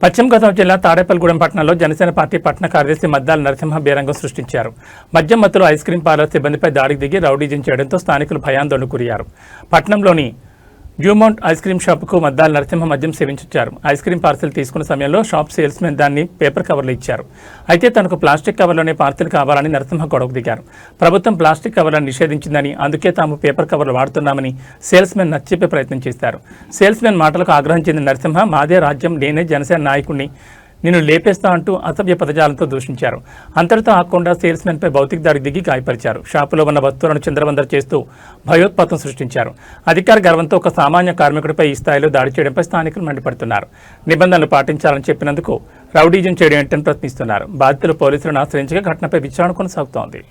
పశ్చిమ గోదావరి జిల్లా తాడేపల్లిగూడెం పట్టణంలో జనసేన పార్టీ పట్టణ కార్యదర్శి మద్దాల నరసింహ బేరంగం సృష్టించారు. మద్యం మత్తులో ఐస్ క్రీం పార్లర్ సిబ్బందిపై దాడికి దిగి రౌడీజం చేయడంతో స్థానికులు భయాందోళనకు గురయ్యారు. పట్టణంలోని డ్యూమౌంట్ ఐస్ క్రీం షాపుకు మద్దాల నరసింహ మద్యం సేవించారు. ఐస్ క్రీం పార్సిల్ తీసుకున్న సమయంలో షాప్ సేల్స్ మెన్ దాన్ని పేపర్ కవర్లు ఇచ్చారు. అయితే తనకు ప్లాస్టిక్ కవర్లోనే పార్సిల్ కావాలని నరసింహ గొడవకు దిగారు. ప్రభుత్వం ప్లాస్టిక్ కవర్లను నిషేధించిందని, అందుకే తాము పేపర్ కవర్లు వాడుతున్నామని సేల్స్ మెన్ నచ్చచెప్పే ప్రయత్నం చేశారు. సేల్స్ మెన్ మాటలకు ఆగ్రహం చెందిన నరసింహ, మాదే రాజ్యం, నేనే జనసేన నాయకుడిని, నిన్ను లేపేస్తా అంటూ అసభ్య పదజాలంతో దూషించారు. అంతటితో ఆకుండా సేల్స్ మెన్ పై భౌతిక దాడికి దిగి గాయపరిచారు. షాపులో ఉన్న వస్తువులను చిందరవందర చేస్తూ భయోత్పాతం సృష్టించారు. అధికార గర్వంతో ఒక సామాన్య కార్మికుడిపై ఈ స్థాయిలో దాడి చేయడంపై స్థానికులు మండిపడుతున్నారు. నిబంధనలు పాటించాలని చెప్పినందుకు రౌడీజం చేయడం ఏంటని ప్రశ్నిస్తున్నారు. బాధితులు పోలీసులను ఆశ్రయించగా ఘటనపై విచారణ కొనసాగుతోంది.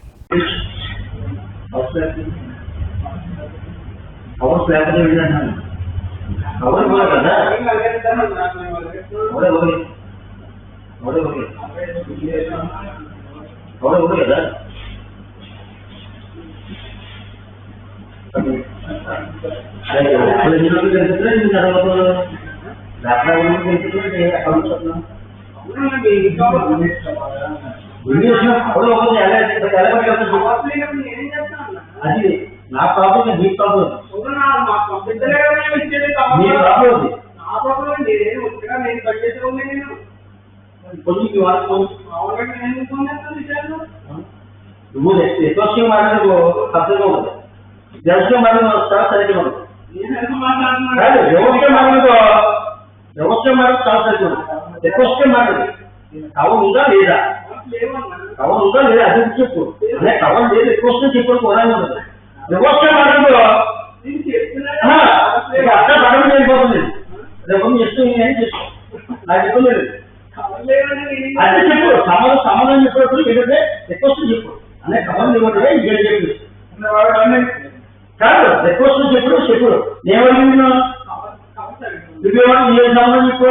కదా అది నా ప్రాబ్లం, మీ ప్రాబ్లం, మీ ప్రాబ్లం. కొంచెం నువ్వు ఎక్కువ మాట్లాడు తప్పగా ఉంటుంది. వ్యవసాయం మాట్లాడు సరిగ్గా ఉంటుంది. వ్యవసాయం మాట్లాడుకో, వ్యవసాయం మాట్లాడు చాలా సరిగ్గా ఉంటుంది. ఎక్కువ మాట్లాడు. కవర్ ఉందా లేదా, కవర్ ఉందా లేదా అది చెప్పు. అదే కవర్ లేదు, ఎక్కువ చెప్పు కూడా ఉండదు. వ్యవసాయం మాట్లాడుకో అక్కడ పడడం వెళ్ళిపోతుంది. రేపు చేస్తూ చేసుకో, నాకు చెప్పలేదు. అదే చెప్పు, సమాధానం చెప్పినప్పుడు ఏంటంటే రిక్వెస్ట్ చెప్పు. అనే కమల్ ఇవ్వటమే ఇంకేం చెప్పు కాదు. రిక్వెస్ట్ చెప్పుడు చెప్పు. ఏమన్నా ఏ సమాధానం చెప్పు,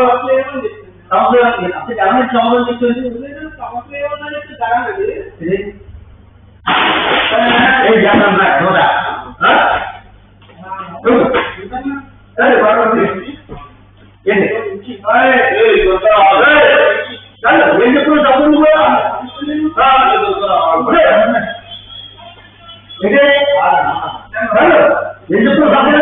గవర్నమెంట్ సమాధానం చెప్తుంది. ఏంటి ఎందుకు డబ్బులు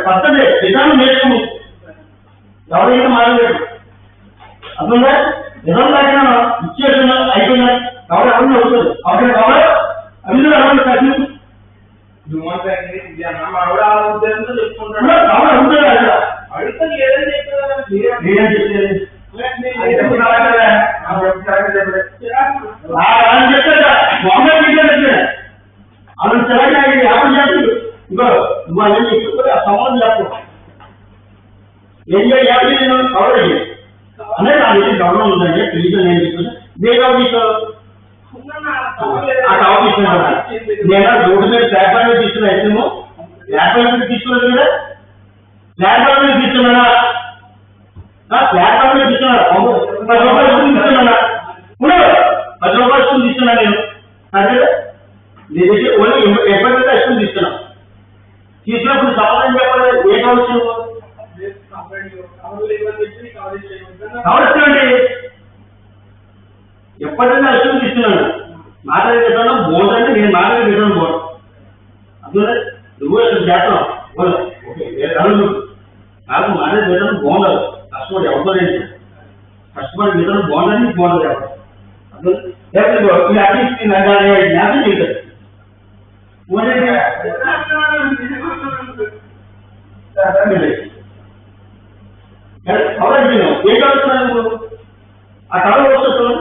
పద్ధతి విధానం నేర్చుకుని ఎవరైనా మారలేదు. అందులో నిజం దాకా ఇచ్చేస్తున్నా అయిపోయినా కాబట్టి ఎవరిని అవుతుంది. అక్కడ కావాలి అందులో ఎవరిని కలిసి అతను తెలంగాణ యాభై చేస్తుంది. ఇంకో సమాధానం చెప్పు. ఏం యాభై కవరేజ్ అనే దానికి గౌరవం ఉందండి. తెలియదు నేను చెప్తున్నా. నేను రోడ్డు మీద ప్లాట్ఫామ్ మీద తీసుకున్నా. ఇష్టము ప్లాట్ఫామ్ మీద తీసుకున్నది కదా, ప్లాట్ఫామ్ మీద తీసుకున్నాడా, ప్లాట్ఫామ్ మీద తీసుకున్నాడా, 10 రూపాయలు తీసుకున్నాడా, 10 రూపాయలు తీసుకున్నా నేను. అదే ఓన్లీ ఎప్పటికైతే ఇష్టం తీసుకున్నా. తీసుకున్నప్పుడు సమాధానం చెప్పాలి. ఏ కావచ్చు కావచ్చండి. ఎప్పటికైనా ఇష్టం తీసుకున్నాను. మాట్లాడే విధానం బాగుందంటే నేను మాట్లాడే విధానం బాగుంది. అందులో నువ్వు అసలు చేస్తావు నాకు మాట్లాడే విధానం బాగుండదు. కస్టమర్ ఎవరితో లేదు. కస్టమర్ విధానం బాగుందని బాగుండదు ఎవరు. అందులో జ్ఞాపకం చేశారు. కవర్ ఏం కలుగుతున్నాను నువ్వు ఆ కవర్ వస్తుంది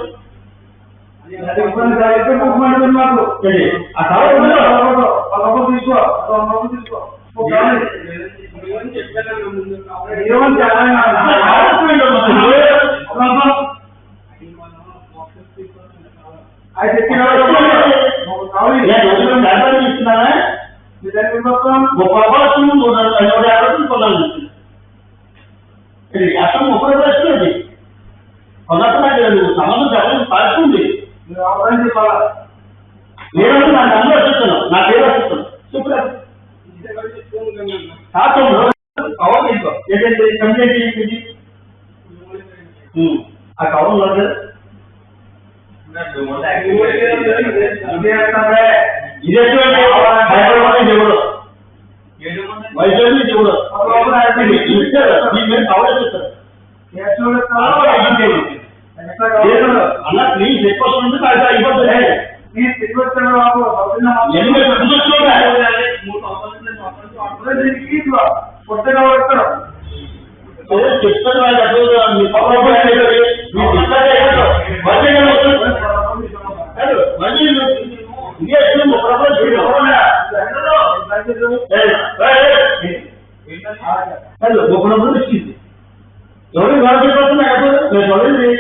మాకు ఆ కవర్ తీసుకో ఇస్తున్నానా అసలు 30 వస్తుంది కొన్నట్టు నువ్వు సంబంధం చెప్పడం పాడుతుంది నేను నాకు అందరూ వస్తున్నాను నా పేరు వస్తున్నాను కవర్ తీసుకో ఏంటంటే కంప్లైంట్ చేయించింది ఆ కవర్ ఉన్నది ఇదే దేవుడు వైద్యులు దేవుడు కవర్ చేస్తారు అన్న ప్లీజ్ ఎక్కువ ఇబ్బంది చెప్తాను ఎవరు గొడవపోతున్నా నేను చదివింది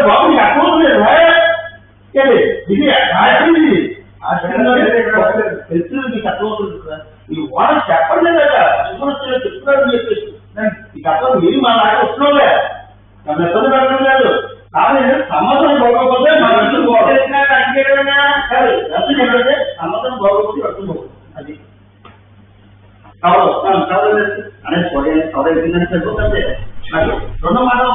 బాబు నీకు అర్థం లేదు ఇది రాసింది తెలుసు నీకు అర్థమవుతుంది కదా ఈ వాళ్ళు చెప్పండి కదా చెప్తున్నారు చెప్పేసి నీకు అర్థం మీరు మా నాట వస్తున్నావులే నన్ను ఇబ్బంది పెట్టడం లేదు కానీ సంవత్సరం పోకపోతే మా రద్దు ఏంటంటే సంవత్సరం పోకపోతే రద్దు అది కావాలి అనేది కవర్ అయిపోయిందని సరిపోతుంది నాకు 2 మాటలు